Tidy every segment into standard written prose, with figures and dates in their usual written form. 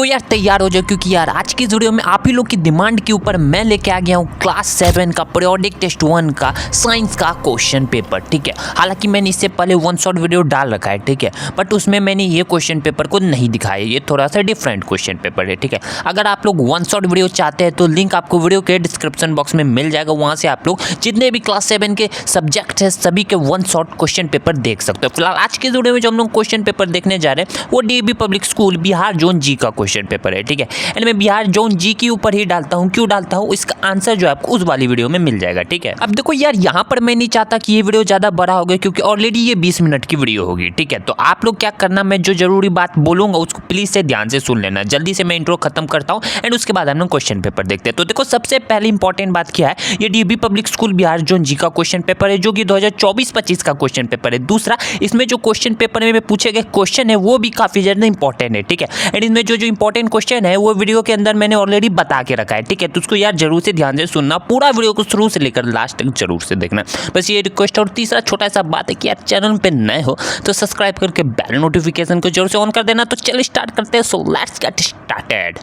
तो यार तैयार हो जाओ, क्योंकि यार आज की वीडियो में आप ही लोग की डिमांड के ऊपर मैं लेके आ गया हूँ क्लास 7 का पीरियोडिक टेस्ट 1 का साइंस का क्वेश्चन पेपर। ठीक है, हालांकि मैंने इससे पहले वन शॉट वीडियो डाल रखा है, ठीक है, बट उसमें मैंने ये क्वेश्चन पेपर को नहीं दिखाया। ये थोड़ा सा डिफरेंट क्वेश्चन पेपर है। ठीक है, अगर आप लोग वन शॉट वीडियो चाहते हैं तो लिंक आपको वीडियो के डिस्क्रिप्शन बॉक्स में मिल जाएगा। वहाँ से आप लोग जितने भी क्लास 7 के सब्जेक्ट है सभी के वन शॉट क्वेश्चन पेपर देख सकते हो। फिलहाल आज के वीडियो में जो हम लोग क्वेश्चन पेपर देखने जा रहे हैं वो DAV public school Bihar zone G का क्वेश्चन पेपर है। ठीक है, एंड मैं बिहार जोन जी के ऊपर ही डालता हूँ। क्यों डालता हूँ, इसका आंसर जो है आपको उस वाली वीडियो में मिल जाएगा। ठीक है, अब देखो यार, यहाँ पर मैं नहीं चाहता कि ये वीडियो ज्यादा बड़ा हो गया, क्योंकि ऑलरेडी ये 20 मिनट की वीडियो होगी। ठीक है, तो आप लोग क्या करना, मैं जो जरूरी बात बोलूंगा उसको प्लीज से ध्यान से सुन लेना। जल्दी से मैं इंट्रो खत्म करता हूँ एंड उसके बाद हम लोग क्वेश्चन पेपर देखते हैं। तो देखो, सबसे पहले इंपॉर्टेंट बात क्या है, ये DAV public school Bihar zone G का क्वेश्चन पेपर है, जो कि 2024-25 का क्वेश्चन पेपर है। दूसरा, इसमें जो क्वेश्चन पेपर में पूछे गए क्वेश्चन है वो भी काफी ज्यादा इंपॉर्टेंट है। ठीक है, एंड इसमें जो इंपॉर्टेंट क्वेश्चन है वो वीडियो के अंदर मैंने ऑलरेडी बता के रखा है। ठीक है, तो उसको यार जरूर से ध्यान से सुनना, पूरा वीडियो को शुरू से लेकर लास्ट तक जरूर से देखना, बस ये रिक्वेस्ट। और तीसरा छोटा सा बात है कि यार चैनल पे नए हो तो सब्सक्राइब करके बेल नोटिफिकेशन को जरूर से ऑन कर देना। तो चलिए स्टार्ट करते हैं। So let's get started.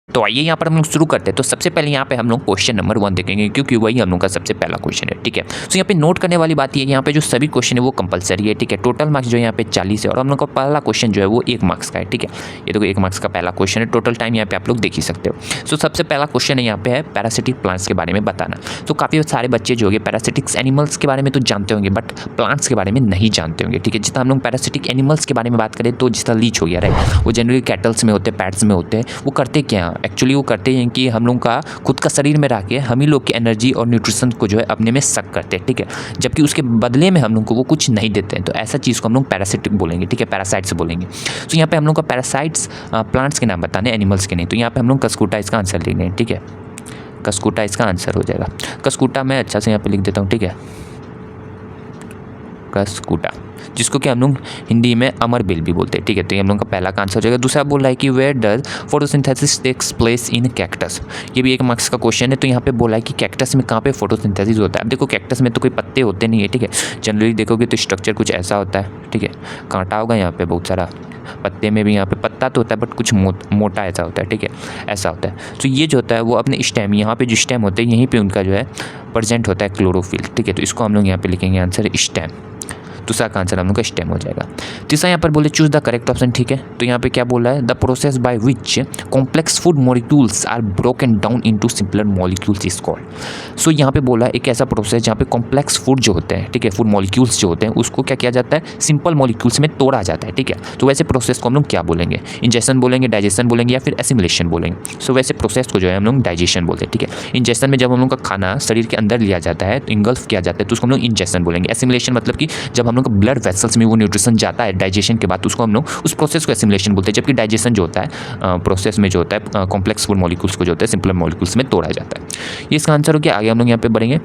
तो आइए यहाँ पर हम लोग शुरू करते हैं। तो सबसे पहले यहाँ पे हम लोग क्वेश्चन नंबर 1 देखेंगे, क्योंकि वही हम लोग का सबसे पहला क्वेश्चन है। ठीक है, तो यहाँ पे नोट करने वाली बात ये है, यहाँ पे जो सभी क्वेश्चन है वो कंपलसरी है। ठीक है, टोटल मार्क्स जो यहाँ पे 40 है और हम लोग का पहला क्वेश्चन जो है वो 1 मार्क्स का है। ठीक है, ये देखो 1 मार्क्स का पहला क्वेश्चन है। टोटल टाइम यहाँ पे आप लोग देख ही सकते हो। सो सबसे पहला क्वेश्चन है यहाँ पे है पैरासिटिक प्लांट्स के बारे में बताना। तो काफ़ी सारे बच्चे जो होंगे पैरासिटिक्स एनिमल्स के बारे में तो जानते होंगे, बट प्लांट्स के बारे में नहीं जानते होंगे। ठीक है, जितना हम लोग पैरासिटिक एनिमल्स के बारे में बात करें तो जिस तरह लीच हो गया, राइट, वो जनरली कैटल्स में होते हैं, पैट्स में होते हैं। वो करते क्या हैं एक्चुअली, वो करते हैं कि हम लोग का खुद का शरीर में रह के हम ही लोग की एनर्जी और न्यूट्रिशन को जो है अपने में सक करते हैं। ठीक है, जबकि उसके बदले में हम लोग को वो कुछ नहीं देते हैं। तो ऐसा चीज़ को हम लोग पैरासिटिक बोलेंगे। ठीक है, पैरासाइट्स बोलेंगे। तो यहाँ पे हम लोग का पैरासाइट्स प्लांट्स के नाम बताने, एनिमल्स के नहीं। तो यहाँ पे हम लोग कस्कूटा इसका आंसर लिख लेंगे। ठीक है, कस्कूटा इसका आंसर हो जाएगा। कस्कूटा मैं अच्छा से यहाँ पे लिख देता हूँ। ठीक है, कस्कूटा, जिसको कि हम लोग हिंदी में अमर बेल भी बोलते हैं। ठीक है, तो ये हम लोग का पहला का आंसर हो जाएगा। दूसरा बोल रहा है कि where does photosynthesis takes place in cactus. ये भी 1 मार्क्स का क्वेश्चन है। तो यहाँ पे बोला है कि कैक्टस में कहाँ पे फोटोसिंथेसिस होता है। अब देखो, कैक्टस में तो कोई पत्ते होते नहीं है। ठीक है, जनरली देखोगे तो स्ट्रक्चर कुछ ऐसा होता है। ठीक है, कांटा होगा यहाँ पे बहुत सारा, पत्ते में भी यहाँ पे पत्ता तो होता है बट कुछ मोटा ऐसा होता है। ठीक है, ऐसा होता है। तो ये जो होता है वो अपने स्टेम, यहाँ पे जो स्टेम होते हैं यहीं पे उनका जो है प्रेजेंट होता है क्लोरोफिल। ठीक है, तो इसको हम लोग यहाँ पे लिखेंगे आंसर स्टेम। दूसरा का आंसर हम लोग का स्टेम हो जाएगा। तीसरा यहाँ पर बोले चूज द करेक्ट ऑप्शन। ठीक है, तो यहाँ पे क्या बोला है, the process by which complex food molecules are broken down into simpler molecules is called. So यहाँ पे बोला है एक ऐसा प्रोसेस जहाँ पे कॉम्प्लेक्स फूड जो होते हैं, ठीक है, फूड मॉलिक्यूल्स जो होते हैं उसको क्या किया जाता है, सिंपल मॉलिक्यूल्स में तोड़ा जाता है। ठीक है, तो वैसे प्रोसेस को हम लोग क्या बोलेंगे, इंजेक्शन बोलेंगे, डाइजेशन बोलेंगे या फिर एसिमिलेशन बोलेंगे। सो वैसे प्रोसेस को जो है हम लोग डाइजेशन बोलते हैं। ठीक है, इंजेक्शन में जब हम लोग का खाना शरीर के अंदर लिया जाता है, तो इंगल्फ किया जाता है, तो उसको हम लोग इंजेक्शन बोलेंगे। एसिमिलेशन मतलब कि जब हम लोग का ब्लड वेसल्स में वो न्यूट्रिशन जाता है डाइजेशन के बाद, तो उसको हम लोग उस प्रोसेस को एसिमिलेशन बोलते हैं। जबकि डाइजेशन जो होता है प्रोसेस में जो होता है कॉम्प्लेक्स फूड मॉलिक्यूल्स को जो होता है सिंपल मॉलिक्यूल्स में तोड़ा जाता है। ये इसका आंसर हो गया। आगे हम लोग यहाँ पे बढ़ेंगे।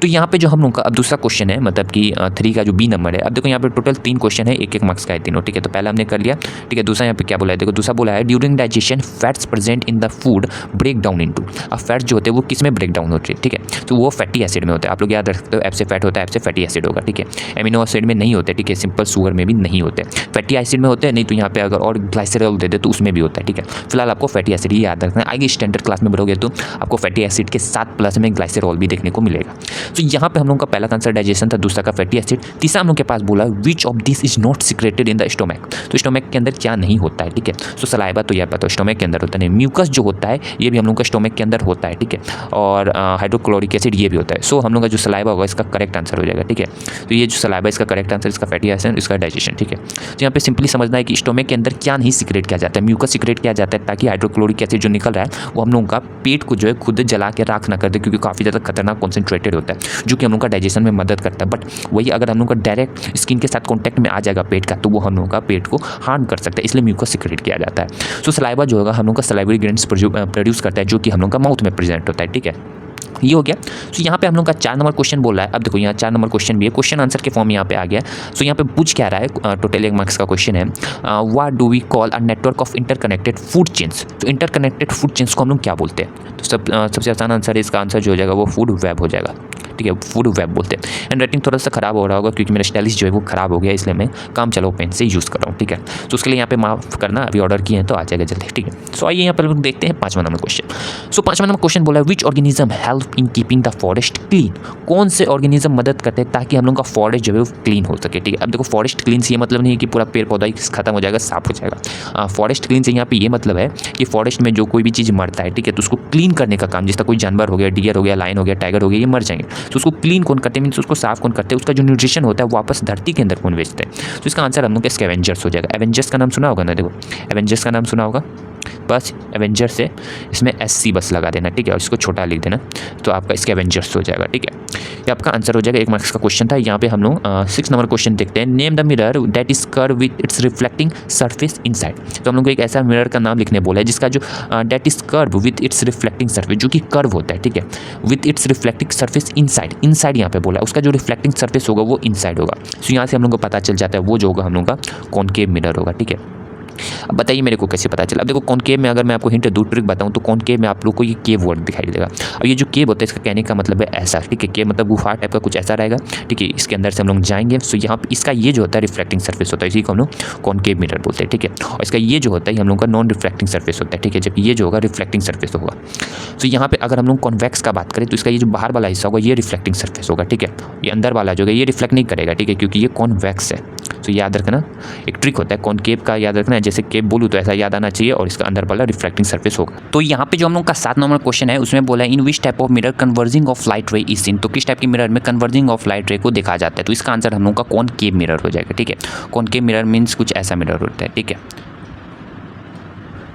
तो यहाँ पे जो हम लोग का अब दूसरा क्वेश्चन है, मतलब कि 3 का जो बी नंबर है। अब देखो यहाँ पे टोटल 3 क्वेश्चन है, 1-1 मार्क्स का है तीनों। ठीक है, तो पहला हमने कर लिया। ठीक है, दूसरा यहाँ पे क्या बोला है, देखो दूसरा बोला है during digestion fats present in the food break down into. अब फैट्स जो होते हैं वो किस में ब्रेक डाउन होते हैं। ठीक है, तो वो फैटी एसिड में होता है। आप लोग याद रख सकते हो, एफ से फैट होता है, एफ से फैटी एसिड होगा। ठीक है, एमिनो एसिड में नहीं होते। ठीक है, सिंपल शुगर में भी नहीं होते, फैटी एसिड में होते हैं। नहीं तो यहाँ पे अगर और ग्लाइसरॉल दे दे तो उसमें भी होता है। ठीक है, फिलहाल आपको फैटी एसिड ही याद रखना है। आगे स्टैंडर्ड क्लास में बढ़ोगे तो आपको फैटी एसिड के साथ प्लस में ग्लाइसरॉल भी देखने को मिलेगा। तो यहाँ पे हम लोग का पहला आंसर डाइजेशन था, दूसरा का फैटी एसिड। तीसरा हम लोग के पास बोला which of this is not secreted in the stomach. तो स्टोमक के अंदर क्या नहीं होता है। ठीक है, तो सलाइवा तो यार पता है स्टोमक के अंदर होता है। म्यूकस जो होता है ये भी हम लोग का स्टोमक के अंदर होता है। ठीक है, और हाइड्रोक्लोरिक एसिड ये भी होता है। सो हम लोग का जो सलाइवा होगा इसका करेक्ट आंसर हो जाएगा। ठीक है, तो ये जो सलाइवा इसका करेक्ट आंसर, इसका फैटी एसिड, इसका डाइजेशन। ठीक है, तो यहाँ पे सिंपली समझना है कि स्टोमक के अंदर क्या नहीं सिक्रेट किया जाता है, म्यूकस सिक्रेट किया जाता है, ताकि हाइड्रोक्लोरिक एसिड जो निकल रहा है वो हम लोगों का पेट को जो है खुद जला के राख ना कर दे, क्योंकि काफ़ी ज़्यादा खतरनाक कॉन्सेंट्रेटेड होता है, जो कि हम लोग का डाइजेशन में मदद करता है। बट वही अगर हम लोग का डायरेक्ट स्किन के साथ कांटेक्ट में आ जाएगा पेट का, तो वो हम लोग का पेट को हार्म कर सकता है, इसलिए म्यूकस सिक्रेट किया जाता है। सो सलाइवा जो होगा हम लोग का सलाइवरी ग्लैंड्स प्रोड्यूस करता है, जो कि हम लोग का माउथ में प्रेजेंट होता है। ठीक है, ये हो गया। सो यहाँ पे हम लोग का 4 नंबर क्वेश्चन बोल रहा है। अब देखो यहाँ 4 नंबर क्वेश्चन भी है, क्वेश्चन आंसर के फॉर्म यहाँ पे आ गया। सो यहाँ पे पूछ क्या रहा है, टोटल 1 मार्क्स का क्वेश्चन है, what do we call a network of interconnected food chains. तो इंटरकनेक्टेड फूड चेन्स को हम लोग क्या बोलते हैं? तो सबसे आसान आंसर है, इसका आंसर जो हो जाएगा वो फूड वेब हो जाएगा, ठीक है, फूड वेब बोलते हैं। एंड राइटिंग थोड़ा सा खराब हो रहा होगा क्योंकि मेरा स्टाइलिश जो है वो खराब हो गया, इसलिए मैं काम चलाओ पेन से यूज़ कर रहा हूँ, ठीक है। तो उसके लिए यहाँ पे माफ करना, अभी ऑर्डर किए हैं तो आ जाएगा जल्दी, ठीक है। सो आइए यहाँ पर लोग देखते हैं 5वां नंबर क्वेश्चन। सो 5वां नंबर क्वेश्चन बोला है, which organism help in keeping the forest clean. कौन से ऑर्गेनिज्म मदद करते हैं ताकि हम लोग का फॉरेस्ट जो है वो क्लीन हो सके, ठीक है। अब देखो फॉरेस्ट क्लीन से ये मतलब नहीं है कि पूरा पेड़ पौधा ही खत्म हो जाएगा, साफ हो जाएगा। फॉरेस्ट क्लीन से यहाँ पे ये मतलब है कि फॉरेस्ट में जो कोई भी चीज़ मरता है, ठीक है, तो उसको क्लीन करने का काम, जिसका कोई जानवर हो गया, डियर हो गया, लायन हो गया, टाइगर हो गया, ये मर जाएंगे, तो उसको क्लीन कौन करते हैं, मीन्स उसको साफ कौन करते हैं, उसका जो न्यूट्रिशन होता है वापस धरती के अंदर कौन बेचते हैं। तो इसका आंसर हम लोग का स्कैवेंजर्स हो जाएगा। एवेंजर्स का नाम सुना होगा ना, देखो एवेंजर्स का नाम सुना होगा, बस एवेंजर्स से इसमें SC बस लगा देना, ठीक है, और इसको छोटा लिख देना, तो आपका स्कैवेंजर्स हो जाएगा, ठीक है। ये आपका आंसर हो जाएगा। 1 मार्क्स का क्वेश्चन था। यहाँ पे हम लोग 6 नंबर क्वेश्चन देखते हैं। Name the mirror that is curve with its reflecting surface inside. तो हम लोग को एक ऐसा मिरर का नाम लिखने बोला है जिसका जो that is curve with its reflecting surface, जो कि कर्व होता है, ठीक है, with its reflecting surface inside. Inside यहाँ पे बोला है, उसका जो रिफ्लेक्टिंग सरफेस होगा वो इनसाइड होगा। सो यहाँ से हम लोग को पता चल जाता है वो जो होगा हम लोग का कॉनकेव मिरर होगा, ठीक है। अब बताइए मेरे को कैसे पता चला। अब देखो कॉनकेव में अगर मैं आपको हिंट दो ट्रिक बताऊं तो कॉनकेव में आप लोग को ये केव वर्ड दिखाई देगा। अब ये जो केव होता है इसका कहने का मतलब है ऐसा, ठीक है, केव मतलब गुफा टाइप का कुछ ऐसा रहेगा, ठीक है। इसके अंदर से हम लोग जाएंगे। सो यहाँ पे इसका ये जो होता है रिफ्लेक्टिंग सरफेस होता है, इसी को हम लोग कॉनकेव मिरर बोलते हैं, ठीक है। और इसका ये जो होता है हम लोग का नॉन रिफ्लेक्टिंग सरफेस होता है, ठीक है, जबकि ये जो होगा रिफ्लेक्टिंग सरफेस होगा। तो यहाँ पे अगर हम लोग कॉन्वेक्स का बात करें तो इसका ये जो बाहर वाला हिस्सा होगा ये रिफ्लेक्टिंग सरफेस होगा, ठीक है। ये अंदर वाला जो है ये रिफ्लेक्ट नहीं करेगा, ठीक है, क्योंकि ये कॉन्वेक्स है। तो याद रखना, एक ट्रिक होता है कॉनकेव का, याद रखना है, जैसे केव बोलूँ तो ऐसा याद आना चाहिए, और इसका अंदर वाला रिफ्लेक्टिंग सरफेस होगा। तो यहाँ पे जो हम लोग का 7 नंबर क्वेश्चन है उसमें बोला है in which type of mirror converging of light ray is seen. तो किस टाइप के मिरर में कन्वर्जिंग ऑफ लाइट रे को देखा जाता है। तो इसका आंसर हम लोग का कॉनकेव मिरर हो जाएगा, ठीक है। कॉनकेव मिरर मीन्स कुछ ऐसा मिरर होता है, ठीक है।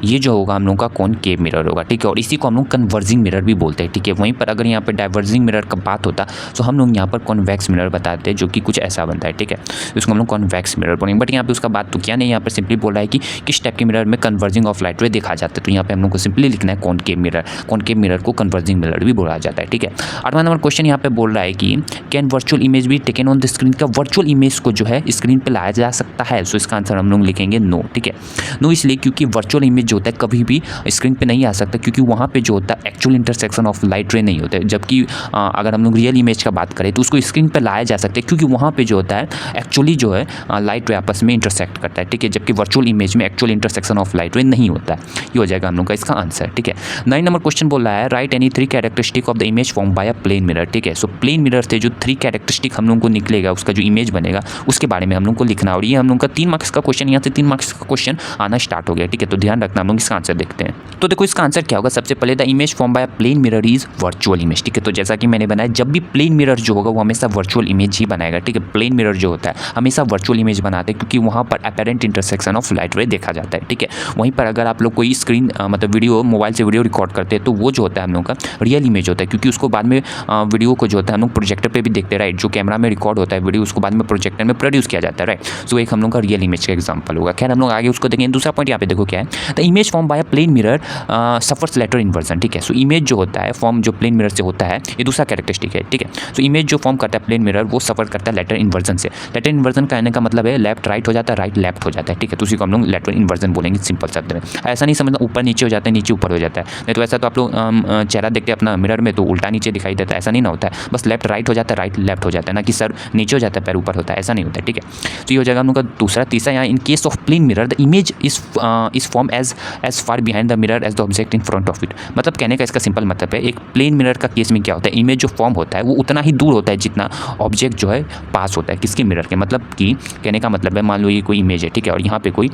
ये जो होगा हम लोग का कॉनकेव मिरर होगा, ठीक है, और इसी को हम लोग कन्वर्जिंग मिरर भी बोलते हैं, ठीक है। वहीं पर अगर यहाँ पर डाइवर्जिंग मिरर का बात होता तो हम लोग यहाँ पर कॉन्वेक्स मिरर बताते हैं, जो कि कुछ ऐसा बनता है, ठीक है। इसको हम लोग कॉन्वेक्स मिरर बोलेंगे, बट यहाँ पे उसका बात तो क्या नहीं, यहाँ पर सिंपली बोला है कि किस टाइप के मिरर में कन्वर्जिंग ऑफ लाइट रे देखा जाता है। तो यहाँ पे हम लोग को सिंपली लिखना है कॉनकेव मिरर। कॉनकेव मिरर को कन्वर्जिंग मिरर भी बोला जाता है, ठीक है। 8वां नंबर क्वेश्चन यहाँ पे बोल रहा है कि कैन वर्चुअल इमेज भी टेकन ऑन द स्क्रीन। का वर्चुअल इमेज को जो है स्क्रीन पर लाया जा सकता है। सो इसका आंसर हम लोग लिखेंगे नो, ठीक है। नो इसलिए क्योंकि वर्चुअल इमेज जो होता है कभी भी स्क्रीन पे नहीं आ सकता, क्योंकि वहाँ पे जो होता है एक्चुअल इंटरसेक्शन ऑफ लाइट रे नहीं होता है। जबकि अगर हम लोग रियल इमेज का बात करें तो उसको स्क्रीन पे लाया जा सकता है, क्योंकि वहाँ पे जो होता है एक्चुअली जो है लाइट रे आपस में इंटरसेक्ट करता है, ठीक है। जबकि वर्चुअल इमेज में एक्चुअल इंटरसेक्शन ऑफ लाइट रे नहीं होता है। ये हो जाएगा हम लोग का इसका आंसर, ठीक है। 9 नंबर क्वेश्चन बोल रहा है write any 3 characteristic of the image form by a plane mirror, ठीक है। सो प्लेन मिरर से जो 3 कैरेक्टरिस्टिक हम लोग को निकलेगा, उसका जो इमेज बनेगा उसके बारे में हम लोग को लिखना। और ये हम लोग का 3 मार्क्स का क्वेश्चन, यहाँ से 3 मार्क्स का क्वेश्चन आना स्टार्ट हो गया, ठीक है। तो ध्यान रखना, हम लोग इसका आंसर देखते हैं। तो देखो इसका आंसर क्या होगा। सबसे पहले the image form by plane mirror is virtual image, ठीक है। तो जैसा कि मैंने बनाया, जब भी प्लेन मिरर जो होगा वो हमेशा वर्चुअल इमेज ही बनाएगा, ठीक है। प्लेन मिरर जो होता है हमेशा वर्चुअल इमेज बनाते हैं, क्योंकि वहाँ पर अपैरेंट इंटरसेक्शन ऑफ लाइट रे देखा जाता है, ठीक है। वहीं पर अगर आप लोग कोई स्क्रीन मतलब वीडियो मोबाइल से वीडियो रिकॉर्ड करते हैं तो वो जो होता है हम लोग का रियल इमेज होता है, क्योंकि उसको बाद में वीडियो को जो होता है हम लोग प्रोजेक्टर पर भी देखते हैं, राइट। जो कैमरा में रिकॉर्ड होता है वीडियो उसको बाद में प्रोजेक्टर में प्रोड्यूस किया जाता है, राइट। सो एक हम लोग का रियल इमेज का एग्जाम्पल होगा। खैर हम लोग आगे उसको देखेंगे। दूसरा पॉइंट यहाँ पे देखो क्या है, the image form by plane mirror suffers lateral inversion, ठीक है। सो इमेज जो होता है फॉर्म जो प्लेन मिरर से होता है, ये दूसरा कैरेक्टरिस्टिक है, ठीक है। सो इमेज जो फॉर्म करता है प्लेन मिरर वो सफर करता है लेटर इन्वर्जन से। लेटर इन्वर्जन कहने का मतलब है लेफ्ट राइट हो जाता है, राइट लेफ्ट हो जाता है, ठीक है। तो उसी को हम लोग लेटर इन्वर्जन बोलेंगे सिंपल शब्द में। ऐसा नहीं समझना ऊपर नीचे हो जाता है, नीचे ऊपर हो जाता है, नहीं तो ऐसा तो आप लोग चेहरा देखते हैं अपना मिरर में तो उल्टा नीचे दिखाई देता है, ऐसा नहीं ना होता है। बस लेफ्ट राइट हो जाता है, राइट लेफ्ट हो जाता है, ना कि सर नीचे हो जाता है पैर ऊपर होता है, ऐसा नहीं होता है, ठीक है। तो ये हो जाएगा हम लोग का दूसरा। तीसरा यहाँ in case of plane mirror the image is form as far behind the mirror as the object in front of it. मतलब कहने का इसका सिंपल मतलब है, एक प्लेन मिरर का केस में क्या होता है, इमेज जो फॉर्म होता है वो उतना ही दूर होता है जितना ऑब्जेक्ट जो है पास होता है किसके मिरर के। मतलब कि कहने का मतलब है मान लो ये कोई इमेज है, ठीक है, और यहाँ पे कोई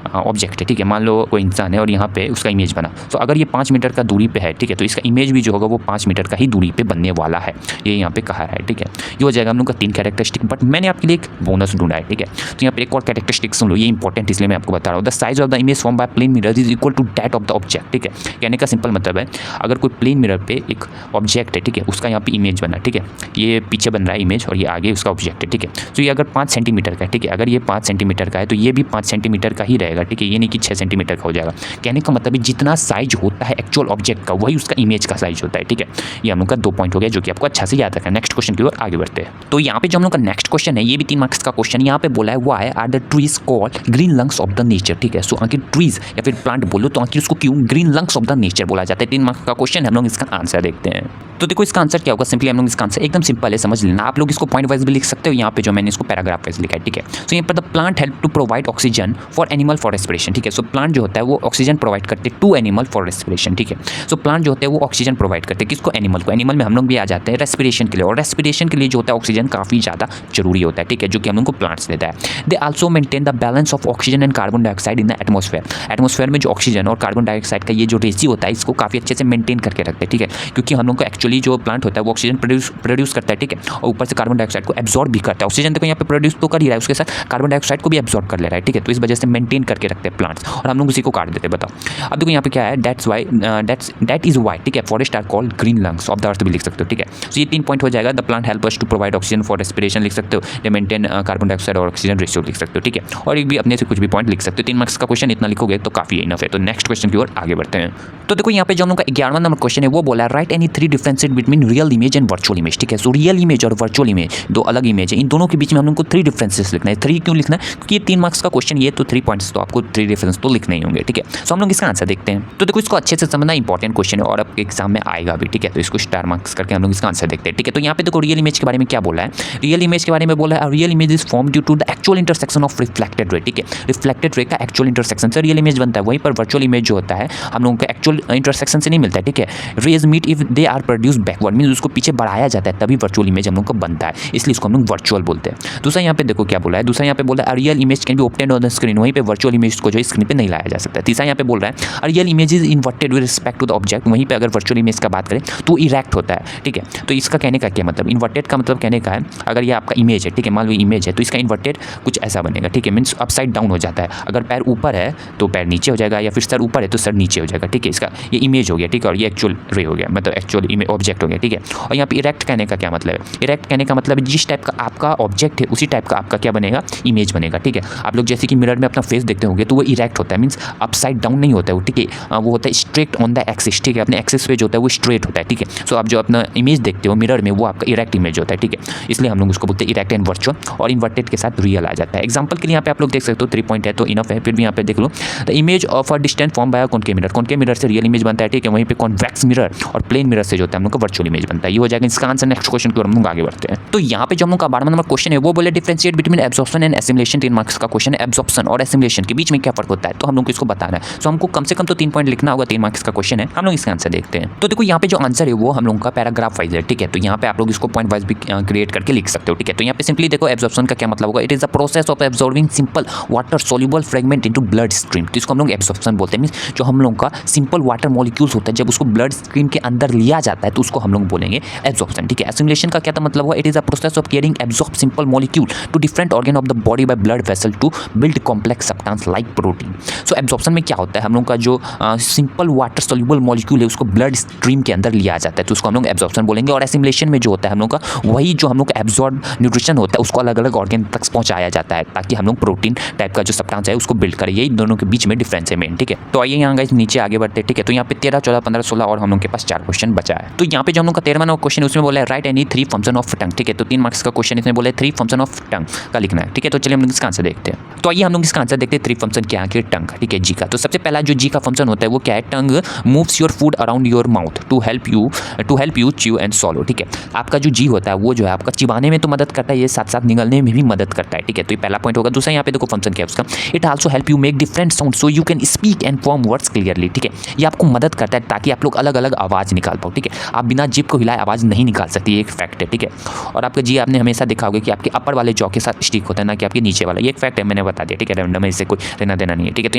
ऑब्जेक्ट है, ठीक है। मान लो कोई इंसान है और यहाँ पे उसका इमेज बना, तो अगर ये 5 मीटर का दूरी पे है, ठीक है, तो इसका इमेज भी जो होगा वो 5 मीटर का ही दूरी पे बनने वाला है, ये यहाँ पे कहा है, ठीक है। ये हो जाएगा हम लोग का 3 कैरेक्टरिस्टिक, बट मैंने आपके लिए एक बोनस ढूंढा है, ठीक है। तो यहाँ पे एक और कैरेक्टरिस्टिक सुन लो, ये इंपॉर्टेंट इसलिए मैं आपको बता रहा हूँ। The size of the image form by plane mirror image is equal to that of the object, ठीक है। कहने का सिंपल मतलब है, अगर कोई प्लेन मिरर पे एक ऑब्जेक्ट है, ठीक है, उसका यहाँ पे इमेज बना, ठीक है, ये पीछे बन रहा है इमेज और ये आगे उसका ऑब्जेक्ट है, ठीक है। तो ये अगर 5 सेंटीमीटर का है, ठीक है, अगर ये 5 सेंटीमीटर का है तो ये भी 5 सेंटीमीटर का ही रहेगा, ठीक है, ये नहीं कि 6 सेंटीमीटर का हो जाएगा। कहने का मतलब है जितना साइज होता है एक्चुअल ऑब्जेक्ट का वही उसका इमेज का साइज होता है, ठीक है। ये हम लोग का 2 पॉइंट हो गया जो कि आपको अच्छा से याद रखना है। नेक्स्ट क्वेश्चन की ओर आगे बढ़ते हैं। तो यहाँ पे जो हम लोग का नेक्स्ट क्वेश्चन है ये भी 3 मार्क्स का क्वेश्चन। यहाँ पे बोला है why are the trees called green lungs of the nature, ठीक है। सो आखिर ट्रीज या फिर प्लांट बोलो तो आखिर उसको क्यों green lungs of the nature बोला जाता है। 3 मार्क्स का क्वेश्चन है, हम लोग इसका आंसर देखते हैं। तो देखो इसका आंसर क्या होगा, सिंपली हम लोग इसका आंसर एकदम सिंपल है, समझ लेना। आप लोग इसको पॉइंट वाइज भी लिख सकते हो, यहाँ पे जो मैंने इसको पैराग्राफ वाइज लिखा है, ठीक है। सो यहाँ पर the plant help to provide oxygen for animal for respiration, ठीक है। सो प्लांट जो होता है वो ऑक्सीजन प्रोवाइड करते हैं टू एनिमल फॉर रेस्पिरेशन, ठीक है। सो प्लांट जो होते हैं वो ऑक्सीजन प्रोवाइड करते हैं किसको, एनिमल को। एनिमल में हम लोग भी आ जाते हैं रेस्पिरेशन के लिए, और रेस्पिरेशन के लिए जो होता है ऑक्सीजन काफ़ी ज़्यादा जरूरी होता है, ठीक है, जो कि हम लोग को प्लांट्स देता है। They also maintain the balance of oxygen and carbon dioxide in the atmosphere. Atmosphere में जो ऑक्सीजन और कार्बन डाइऑक्साइड का ये जो रेशियो होता है इसको काफ़ी अच्छे से मेंटेन करके रखते हैं, ठीक है। क्योंकि हम लोग को एक्चुअली जो प्लांट होता है वो ऑक्सीजन प्रोड्यूस करता है, ठीक है, और ऊपर से कार्बन डाइऑक्साइड को एब्जॉर्ब भी करता है। ऑक्सीजन देखो यहाँ पे प्रोड्यूस तो कर ही रहा है, उसके साथ कार्बन डाइऑक्साइड को भी एब्जॉर्ब कर ले रहा है, ठीक है। तो इस वजह से मेंटेन करके रखते हैं प्लांट्स, और हम लोग उसी को काट देते हैं। बताओ अब देखो यहाँ पे क्या है, दैट इज वाई, ठीक है, forest are called green lungs of the earth भी लिख सकते हो, ठीक है। तो ये 3 पॉइंट हो जाएगा। The plant help us to provide oxygen for respiration लिख सकते हो, दे मेंटेन कार्बन डाइऑक्साइड और ऑक्सीजन रेशियो लिख सकते हो, ठीक है। और एक भी अपने से कुछ भी पॉइंट लिख सकते हो। 3 मार्क्स का क्वेश्चन इतना लिखोगे तो काफी इनफ है। तो नेक्स्ट क्वेश्चन की ओर आगे बढ़ते हैं। तो देखो यहाँ पे जो हम लोग का 11वां नंबर क्वेश्चन है वो बोला है write any 3 differences between real image and virtual image, ठीक है। सो रियल इमेज और वर्चुअल इमेज 2 अलग इमेज है, इन दोनों के बीच में हम लोग को 3 डिफरेंसेस लिखना है। 3 क्यों लिखना है, क्योंकि ये 3 मार्क्स का क्वेश्चन ये तो 3 पॉइंट्स तो आपको 3 डिफरेंस तो लिखने ही होंगे, ठीक है। सो हम लोग इसका आंसर देखते हैं। तो देखो इसको अच्छे से समझना इंपॉर्टेंट क्वेश्चन है और आपके एग्जाम में आएगा भी, ठीक है। तो इसको स्टार मार्क्स करके हम लोग इसका आंसर देखते हैं, ठीक है। तो यहाँ पे देखो रियल इमेज के बारे में क्या बोला है। रियल इमेज के बारे में बोला है real image is form due to the actual intersection of reflected ray, ठीक है। रिफ्लेक्टेड रे का एक्चुअल इंटरसेक्शन से रियल इमेज बनता है। वहीं पर वर्चुअल इमेज जो होता है हम लोगों को एक्चुअल इंटरसेक्शन से नहीं मिलता है, ठीक है। Rays meet if they are produce backward, mean उसको पीछे बढ़ाया जाता है तभी वर्चुअल इमेज हम लोग को बनता है, इसलिए इसको हम लोग वर्चुअल बोलते हैं। दूसरा यहाँ पे देखो क्या बोला है, दूसरा यहाँ पे बोला है real image can be obtained on the screen, वहीं पे वर्चुअल इमेज को जो स्क्रीन पे नहीं लाया जा सकता। तीसरा यहाँ पे बोल रहा है real image is inverted with respect to the object, वहीं पे अगर वर्चुअल इमेज का बात करें तो इरेक्ट होता है, ठीक है। तो इसका कहने का क्या मतलब, इन्वर्टेड का मतलब कहने का है अगर ये आपका इमेज है, ठीक है, मान लो इमेज है तो इसका इन्वर्टेड कुछ ऐसा बनेगा, ठीक है, मीन्स अपसाइड डाउन हो जाता है। अगर पैर ऊपर है तो पैर नीचे हो जाएगा, या फिर सर ऊपर है तो सर नीचे हो जाएगा, ठीक है। इसका ये इमेज हो गया, ठीक है, और ये एक्चुअल रे हो गया, मतलब एक्चुअल ऑब्जेक्ट हो गया, ठीक है। और यहाँ पे इरेक्ट कहने का क्या मतलब है, इरेक्ट कहने का मतलब जिस टाइप का आपका ऑब्जेक्ट है उसी टाइप का आपका क्या बनेगा, इमेज बनेगा, ठीक है। आप लोग जैसे कि मिरर में अपना फेस देखते होंगे तो वो इरेक्ट होता है, मीन्स अपसाइड डाउन नहीं होता है वो, ठीक है, वो होता है स्ट्रेट ऑन द एक्सिस, ठीक है, अपने एक्सिस पे जो होता है वो स्ट्रेट होता है, ठीक है। सो आप जो अपना इमेज देखते हो मिरर में वो आपका इरेक्ट इमेज होता है, ठीक है, इसलिए हम लोग उसको बोलते हैं इरेक्ट एंड वर्चुअल, और इन्वर्टेड के साथ रियल आ जाता है। एग्जाम्पल के लिए यहाँ पे आप लोग देख सकते हो 3 पॉइंट है तो इनफ है, फिर भी यहाँ पे देख लो the image of a distant form by concave mirror से रियल इमेज बनता है, ठीक है। वहीं पे कॉन्वेक्स मिरर और प्लेन मिरर से जो होता है हम लोग का वर्चुअल इमेज बनता है। ये हो जाएगा इसका आंसर। नेक्स्ट क्वेश्चन की ओर हम लोग आगे बढ़ते हैं। तो यहाँ पे जो हम लोग का 12वां नंबर क्वेश्चन है वो बोले differentiate between absorption and assimilation. 3 marks का क्वेश्चन है, एब्जॉर्प्शन और एसिमिलेशन के बीच में क्या फर्क होता है, तो हम लोग को इसको बताना है। सो हमको कम से कम तो 3 पॉइंट लिखना होगा, 3 मार्क्स का क्वेश्चन है, हम लोग इसका आंसर देखते हैं। तो देखो यहाँ पे जो आंसर है वो हम लोग का पैराग्राफ वाइज है, ठीक है। तो यहाँ पे आप लोग इसको पॉइंट वाइज भी क्रिएट करके लिख सकते हो, ठीक है। तो यहाँ पे सिंपली देखो एब्जॉर्प्शन का क्या मतलब होगा, it is the process of absorbing simple water soluble fragment into blood stream. तो इसको हम लोग एब्जॉर्प्शन बोलते हैं, मींस जो हम लोग का सिंपल वाटर मॉलिक्यूल्स होता है जब उसको ब्लड स्ट्रीम के अंदर लिया जाता है तो उसको हम लोग बोलेंगे एब्जॉर्प्शन, ठीक है। एसिमिलेशन का क्या मतलब हुआ, it is a process of carrying absorb simple molecule to different organ of the body by blood vessel to build complex substance like protein. So absorption में क्या होता है, हम लोग का जो सिंपल वाटर सोल्यूबल मॉलिक्यूल है उसको ब्लड स्ट्रीम के अंदर लिया जाता है तो उसको हम लोग एब्जॉर्प्शन बोलेंगे। और एसिमिलेशन में जो होता है हम लोग का वही जो हम लोग का एब्जॉर्ब न्यूट्रिशन होता है उसको अलग अलग ऑर्गन तक पहुंचाया जाता है ताकि हम लोग प्रोटीन टाइप का जो सब्सटेंस है उसको बिल्ड करें। यही दोनों के बीच में डिफरेंस है मेन, ठीक है। तो आइए यहाँ गाइस नीचे आगे बढ़ते हैं, ठीक है। तो यहाँ पे 13, 14, 15, 16 और हम लोग के पास 4 क्वेश्चन बचा है। तो यहाँ पे जो हम लोग का 13वां नंबर क्वेश्चन है उसमें बोला है write any 3 function of tongue, ठीक है। तो 3 मार्क्स का क्वेश्चन इसमें बोला है 3 फंक्शन ऑफ टंग का लिखना है, ठीक है। तो चलिए हम लोग इसका आंसर देखते हैं। तो आइए हम लोग इसका आंसर देखते हैं 3 फंक्शन क्या है टंग, ठीक है, जी का। तो सबसे पहला जो जी का फंक्शन होता है वो क्या है, tongue moves your food around your mouth to help you chew and swallow, ठीक है। आपका जो जी होता है वो जो है आपका चिबाने में तो मदद करता है, ये साथ साथ निगलने में भी मदद करता है, ठीक है। तो ये पहला पॉइंट होगा। दूसरा यहाँ पे देखो फंक्शन क्या है उसका, it also help you make different sound so you can speak and form words clearly, ठीक है। ये आपको मदद करता है ताकि आप लोग अलग अलग आवाज़ निकाल पाओ, ठीक है। आप बिना जिप को हिलाए आवाज़ नहीं निकाल सकती, ये एक फैक्ट है, ठीक है। और आपका जी आपने हमेशा देखा होगा कि आपके अपर वाले जॉ के साथ स्टिक होता है ना कि आपके नीचे वाला, ये एक फैक्ट है, मैंने बता दिया, ठीक है। रैंडम है, इससे कोई लेना देना नहीं है, ठीक है। तो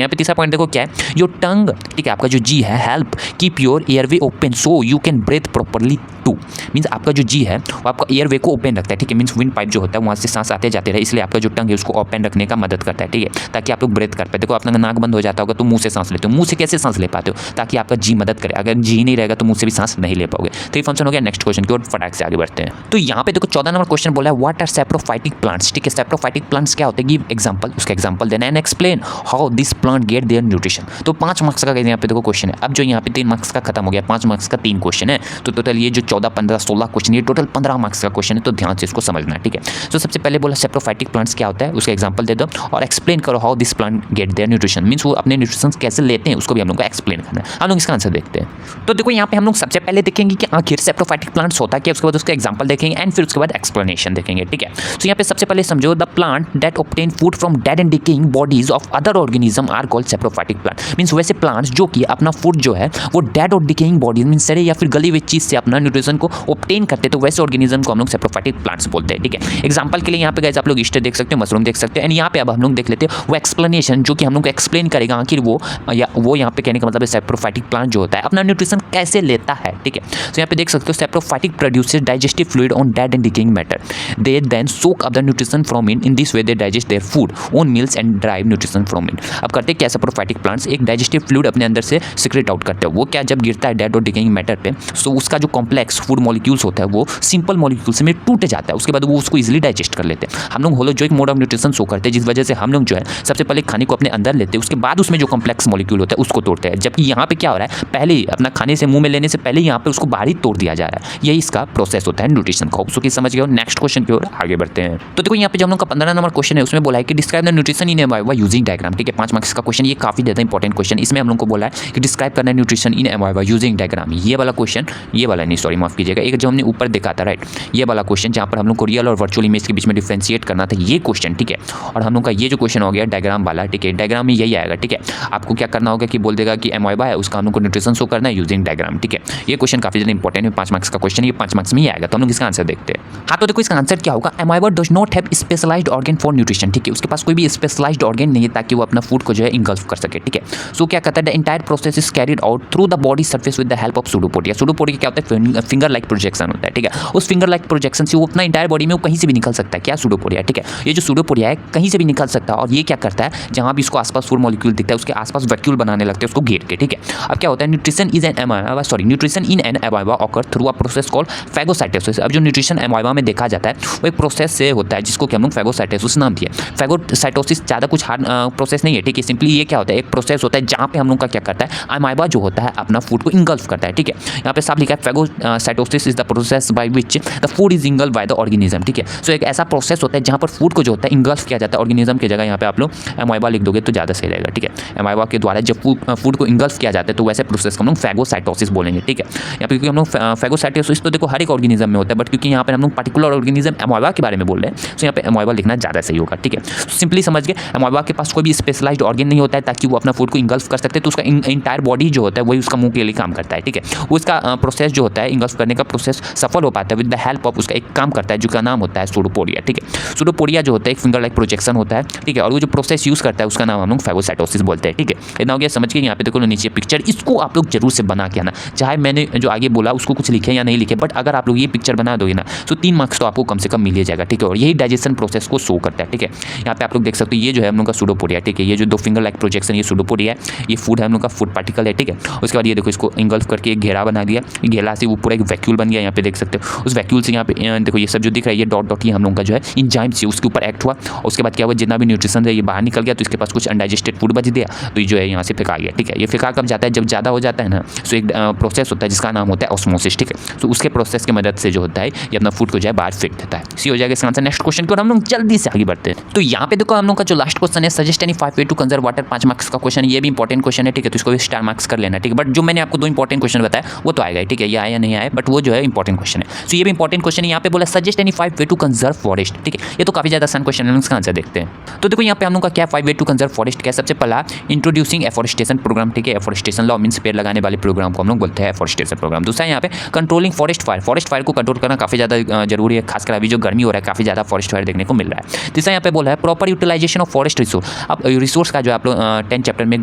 यहाँ पे तीसरा पॉइंट देखो क्या है, योर टंग, ठीक है, आपका जो जी है help keep your airway open so you can breathe properly too, means आपका जो जी है वो आपका एयरवे को ओपन रखता है, ठीक है। मीन्स विंड पाइप जो होता है वहाँ से सांस आते जाते रहे, इसलिए आपका जो टंग है उसको ओपन रखने का मदद करता है, ठीक है, ताकि आप लोग ब्रेथ कर पाए। देखो अपना नाक बंद हो जाता होगा होगा तो मुंह से सांस लेते हो, मुंह से कैसे सांस ले पाते हो, ताकि आपका जी मदद करे, अगर जी नहीं रहेगा तो मुंह से भी सांस नहीं ले पाओगे। तो ये फंक्शन हो गया। नेक्स्ट क्वेश्चन की ओर फटाक से आगे बढ़ते हैं। तो यहाँ पे देखो 14 नंबर क्वेश्चन बोला है व्हाट आर सैप्रोफाइटिक प्लांट्स, ठीक है। सैप्रोफाइटिक प्लांट्स क्या होते हैं, गिव एग्जांपल, उसका एग्जांपल देना and explain how this plant get their nutrition. तो 5 मार्क्स का यहाँ पे देखो क्वेश्चन है। अब जो यहाँ पे 3 मार्क्स का खत्म हो गया, 5 मार्क्स का 3 क्वेश्चन है, तो टोटल ये जो 14, 15, 16 क्वेश्चन, ये टोटल 15 मार्क्स का क्वेश्चन है। तो ध्यान से इसको समझना, ठीक है। तो सबसे पहले बोला सैप्रोफाइटिक प्लांट्स क्या होता है, उसका एग्जांपल दे दो और एक्सप्लेन करो how this plant get their nutrition, means वो अपने न्यूट्रिशन कैसे लेते हैं, उसको भी हम लोग को एक्सप्लेन करना है। हम लोग इसका आंसर देखते हैं। तो देखो यहाँ पे हम लोग सबसे पहले देखेंगे कि आखिर सैप्रोफाइटिक प्लांट्स होता क्या, उसके बाद उसका एग्जांपल देखेंगे एंड फिर उसके बाद एक्सप्लेनेशन देखेंगे, ठीक है। तो यहाँ पे सबसे पहले समझो the plant that obtain food from dead and decaying bodies of other organism are called saprophytic plant, means वैसे प्लांट्स जो कि अपना फूड जो है वो डेड और डिकेइंग बॉडीज मींस सड़े या फिर गली हुई चीज से अपना न्यूट्रिशन को ऑब्टेन करते, तो वैसे ऑर्गेनिज्म को हम लोग सैप्रोफाइटिक प्लांट्स बोलते हैं, ठीक है। एग्जांपल के लिए यहाँ पे गाइस आप लोग ईस्टर देख सकते हो, मशरूम देख सकते हो एंड यहाँ पे अब हम लोग देख लेते हैं वो एक्सप्लेनेशन जो कि हम लोग को एक्सप्लेन करेगा आखिर वो यहाँ पे कहने का मतलब है सैप्रोफाइटिक प्लांट जो होता है अपना न्यूट्रिशन कैसे लेता है, ठीक है। तो यहाँ पे देख सकते हो saprophytic produces digestive fluid on dead and decaying matter, they then soak up the nutrition from in this way they digest their food on meals and drive nutrition from in. अब करते क्या सैप्रोफाइटिक प्लांट्स, एक digestive fluid अपने अंदर से secret out करते हैं। वो क्या, जब गिरता है डेड और डिकेइंग मैटर पे, सो उसका जो कॉम्प्लेक्स फूड मॉलिक्यूल्स होता है वो सिंपल मॉलिक्यूल्स में टूट जाता है, उसके बाद वो उसको इजीली डाइजेस्ट कर लेते हैं। हम लोग holozoic mode of nutrition show करते हैं, जिस वजह से हम लोग जो है सबसे पहले खाने को अपने अंदर लेते हैं, उसके बाद उसमें जो कॉम्प्लेक्स मॉलिक्यूल होता है उसको तोड़ते हैं। जबकि यहाँ पे क्या हो रहा है, पहले ही अपना खाने से मुंह में लेने से पहले यहाँ पे उसको बाहर ही तोड़ दिया जा रहा है। यही इसका प्रोसेस होता है न्यूट्रिशन का। उसको समझ गए हो। नेक्स्ट क्वेश्चन की ओर आगे बढ़ते हैं। तो देखो यहाँ पे जो हम लोग का 15 नंबर क्वेश्चन है उसमें बोला है कि describe the nutrition in amoeba using diagram, ठीक है। 5 मार्क्स का क्वेश्चन, ये काफी ज्यादा इंपॉर्टेंट क्वेश्चन। इसमें हम लोग को बोला है कि डिस्क्राइब करना nutrition in amoeba using diagram. ये वाला क्वेश्चन, ये वाला नहीं सॉरी माफ कीजिएगा, एक जो हमने ऊपर देखा था राइट, ये वाला क्वेश्चन जहाँ पर हम लोग को रियल और वर्चुअल इमेज के बीच में डिफरेंशिएट करना था, ये क्वेश्चन, ठीक है। और हम लोग का ये जो क्वेश्चन हो गया डायग्राम वाला, ठीक है। डायग्राम में यही आएगा, ठीक है। आपको क्या करना होगा कि बोल देगा कि एमवाइवा है, उसका हम लोग को न्यूट्रिशन शो करना है यूजिंग डायग्राम, ठीक है। ये क्वेश्चन काफी ज्यादा इंपॉर्टेंट है, 5 मार्क्स का क्वेश्चन, ये 5 मार्क्स में ही आएगा। तो हम लोग इसका आंसर देखते हैं। हाँ तो देखो इसका आंसर क्या होगा, amoeba does not have specialized organ for nutrition, ठीक है। उसके पास कोई भी स्पेशलाइज्ड ऑर्गन नहीं है ताकि वो अपना फूड को जो है इंगल्फ कर सके, ठीक है। सो क्या कहता है, the entire process is carried out through the body surface with the help of pseudopodia. Pseudopodia क्या होता है, फिंगर लाइक प्रोजेक्शन होता है, ठीक है। उस फिंगर लाइक प्रोजेक्शन से वो अपना इंटायर बॉडी में वो कहीं से भी निकल सकता है, क्या सूडोपोडिया, ठीक है। ये जो सूडोपोडिया है कहीं से भी निकल सकता है और ये क्या करता है, जहां भी इसको आसपास फूड मॉलिक्यूल दिखता है उसके आसपास वैक्यूल बनाने लगते हैं उसको घेर के, ठीक है। अब क्या होता है, nutrition in an amoeba occur through a process called phagocytosis. अब जो न्यूट्रिशन एमवाइवा में देखा जाता है वो एक प्रोसेस से होता है जिसको कि हम लोग फैगोसाइटोसिस नाम दिया। फैगोसाइटोसिस ज़्यादा कुछ हार्ड प्रोसेस नहीं है, ठीक है। सिंपली ये क्या होता है, एक प्रोसेस होता है जहाँ पे हम लोग का क्या करता है, एमवाइवा जो होता है अपना फूड को इंगल्फ करता है, ठीक है। यहाँ पे साफ लिखा है phagocytosis is the process by which the food is engulf by the organism, ठीक है। सो एक ऐसा प्रोसेस होता है जहाँ पर फूड को जो होता है इंगल्फ किया जाता है ऑर्गेनिज्म की जगह यहाँ पे आप लोग एमवाइवा लिख दोगे तो ज़्यादा सही रहेगा, ठीक है। एमवाइवा के द्वारा जब फूड को इंगल्फ किया जाता है तो वैसे प्रोसेस को हम लोग फैगोसाइटोसिस बोलेंगे, ठीक है। यहाँ पे क्योंकि हम लोग फैगोसाइटोसिस तो देखो हर एक ऑर्गेनिज्म में होता है, बट क्योंकि यहाँ पर हम लोग पर्टिकुलर ऑर्गेनिज्म एमवाइवा के बारे में बोल रहे हैं तो यहाँ पे एमवाइवा लिखना ज़्यादा सही होगा, ठीक है। सिंपली समझ गए, एमवाइवा के पास कोई भी स्पेशलाइज्ड ऑर्गन नहीं होता है ताकि वो अपना फूड को इंगल्फ कर सकते, तो उसका इंटायर बॉडी जो होता है वही उसका मुंह के लिए काम करता है, ठीक है। उसका प्रोसेस जो होता है इंगल्फ करने का प्रोसेस सफल हो पाता है विद द हेल्प ऑफ उसका एक काम करता है जिसका नाम होता है सूडोपोडिया, ठीक है। सूडोपोडिया जो होता है एक फिंगर लाइक प्रोजेक्शन होता है, ठीक है। और वो जो प्रोसेस यूज करता है उसका नाम हम लोग फैगोसाइटोसिस बोलते हैं, ठीक है। इतना हो गया समझ के। यहाँ पे देखो नीचे पिक्चर, इसको आप लोग जरूर से बना के आना, चाहे मैंने जो आगे बोला उसको कुछ लिखे या नहीं लिखे, बट अगर आप लोग ये पिक्चर बना दोगे ना तो 3 मार्क्स तो आपको कम से कम मिल ही जाएगा, ठीक है। और यही डाइजेशन प्रोसेस को शो करता है, ठीक है। यहाँ पे आप लोग देख सकते हो ये जो है हम लोग का सूडोपोडिया, ठीक है। ये जो 2 फिंगर लाइक प्रोजेक्शन ये सूडोपोडिया है, ये फूड है हम लोग का फूड पार्टिकल है, ठीक है। उसके बाद ये देखो इसको इंगल्फ करके एक घेरा बना दिया, घेरा से वो पूरा एक वैक्यूल बन गया, यहाँ पे देख सकते हो। उस वैक्यूल से यहाँ पे देखो ये सब जो दिख रहा है ये डॉट डॉट ये हम लोग का जो है इंजाइम से उसके ऊपर एक्ट हुआ, और उसके बाद क्या हुआ, जितना भी न्यूट्रिशन है ये बाहर निकल गया, तो इसके पास कुछ अनडाइजेस्टेड फूड बच दिया, तो ये जो है यहाँ से फेंका गया, ठीक है। ये फेंका कब जाता है, जब ज़्यादा हो जाता है ना, तो एक प्रोसेस होता है जिसका नाम होता है ऑस्मोसिस, ठीक है। तो उसके प्रोसेस की मदद से जो होता है ये अपना फूड को जो है बाहर फेंक देता है। सी हो जाएगा इसका आंसर। नेक्स्ट क्वेश्चन की ओर हम लोग जल्दी से आगे बढ़ते हैं। तो यहाँ पे देखो हम लोग का जो लास्ट क्वेश्चन है, suggest any 5 way to conserve water, 5 marks का क्वेश्चन, ये भी इंपॉर्टेंट क्वेश्चन है, ठीक है। तो इसको भी स्टार मार्क्स कर लेना, ठीक है। बट जो मैंने आपको 2 इंपॉर्टेंट क्वेश्चन बताया वो तो आएगा, ठीक है। ये आया नहीं आया बट वो जो है इंपॉर्टेंट क्वेश्चन है। सो ये भी इंपॉर्टेंट क्वेश्चन है। यहाँ पे बोला suggest any 5 way to conserve forest, ठीक है। ये तो काफी ज्यादा आसान क्वेश्चन है, इसका आंसर देखते हैं। तो देखो यहाँ पे हम लोग का क्या 5 वे टू कंजर्व फॉरेस्ट क्या, सबसे पहला इंट्रोड्यूसिंग एफोरेस्टेशन प्रोग्राम, ठीक है। एफोरेस्टेशन लॉ मींस पेड़ लगाने वाले प्रोग्राम को हम लोग बोलते हैं एफोरेस्टेशन प्रोग्राम। दूसरा यहाँ पे कंट्रोलिंग फॉरेस्ट फायर को कंट्रोल करना काफी ज्यादा जरूरी है, खासकर अभी जो गर्मी हो रहा है काफी ज्यादा फॉरेस्ट फायर देखने को मिल रहा है। तीसरा यहाँ पे बोला है proper utilization of forest resource. अब रिसोर्स का जो आप लोग 10 चैप्टर में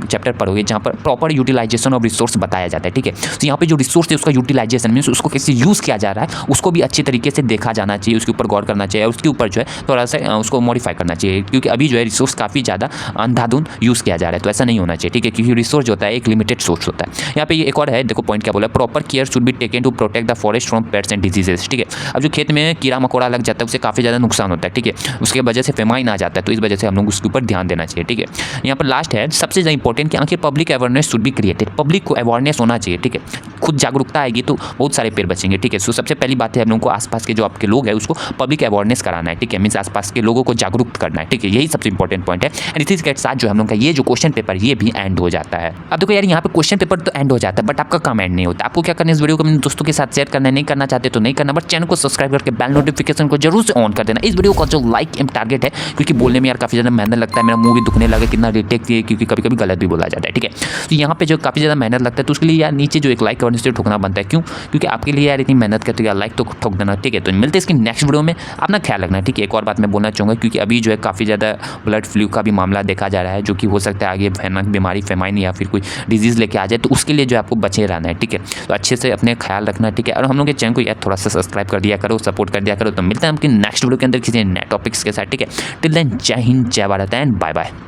चैप्टर पढ़ोगे जहाँ पर प्रॉपर यूटिलाइजेशन ऑफ रिसोर्स बताया जाता है, ठीक है। तो यहाँ पे जो रिसोर्स है उसका यूटिलाइजेशन मींस उसको कैसे यूज किया जा रहा है उसको भी अच्छी तरीके से देखा जाना चाहिए, उसके ऊपर गौर करना चाहिए, उसके ऊपर जो है थोड़ा सा उसको मॉडिफाई करना चाहिए, क्योंकि अभी जो है रिसोर्स काफ़ी ज़्यादा अंधाधुंध यूज़ किया जा रहा है, तो ऐसा नहीं होना चाहिए, ठीक है, क्योंकि रिसोर्स जो होता है एक लिमिटेड सोर्स होता है। यहाँ पे ये एक और है, देखो पॉइंट क्या बोला, proper care should be taken to protect the forest from pests and diseases, ठीक है। अब जो खेत में कीड़ा मकोड़ा लग जाता है उससे काफ़ी ज़्यादा नुकसान होता है, ठीक है, उसके वजह से फेमाइन आ जाता है, तो इस वजह से हम लोग उसके ऊपर ध्यान देना चाहिए, ठीक है। यहाँ पर लास्ट है सबसे ज़्यादा इंपॉर्टेंट कि आखिर public awareness should be created, public को अवेयरनेस होना चाहिए, ठीक है, खुद जागरूकता आएगी तो बहुत सारे पेड़ बचेंगे, ठीक है। सो सबसे पहली बात है हम लोगों को आसपास के जो आपके लोग हैं उसको पब्लिक अवेयरनेस कराना है, ठीक है, मीन्स आसपास के लोगों को जागरूक करना है, ठीक है, यही सबसे इंपॉर्टेंट पॉइंट है। एंड इसी के साथ जो हम लोग का ये जो क्वेश्चन पेपर ये भी एंड हो जाता है। अब देखो यार यहाँ पे क्वेश्चन पेपर तो एंड हो जाता है बट आपका काम एंड नहीं होता। आपको क्या करना है, इस वीडियो को अपने दोस्तों के साथ शेयर करना है, नहीं करना चाहते तो नहीं करना, बट चैनल को सब्सक्राइब करके बेल नोटिफिकेशन को जरूर से ऑन कर देना। इस वीडियो का जो लाइक टारगेट है, क्योंकि बोलने में यार काफ़ी ज़्यादा मेहनत लगता है, मेरा मुंह भी दुखने लगा कितना रिटेक किए, क्योंकि कभी कभी गलत भी बोला जाता है, ठीक है। तो यहाँ पे जो काफ़ी ज़्यादा मेहनत लगता है तो उसके लिए यार नीचे जो एक लाइक और नीचे ठोकना बनता है, क्यों, क्योंकि आपके लिए यार इतनी मेहनत करते यार लाइक तो ठोक देना, ठीक है। तो मिलते हैं इसकी नेक्स्ट वीडियो में, अपना ख्याल रखना, ठीक है। एक और बात मैं बोलना चाहूँगा, क्योंकि अभी जो है काफ़ी ज़्यादा ब्लड फ्लू का भी मामला देखा जा रहा है, जो कि हो सकता है आगे भयानक बीमारी फेमाइन या फिर कोई डिजीज़ लेके आ जाए, तो उसके लिए जो आपको बचे रहना है, ठीक है। तो अच्छे से अपने ख्याल रखना, ठीक है। और हम लोग के चैनल को यार थोड़ा सा सब्सक्राइब कर दिया करो, सपोर्ट कर दिया करो। तो मिलते हैं हम नेक्स्ट वीडियो के अंदर किसी नए टॉपिक्स के साथ, ठीक है। टिल देन जय हिंद, जय भारत एंड बाय बाय।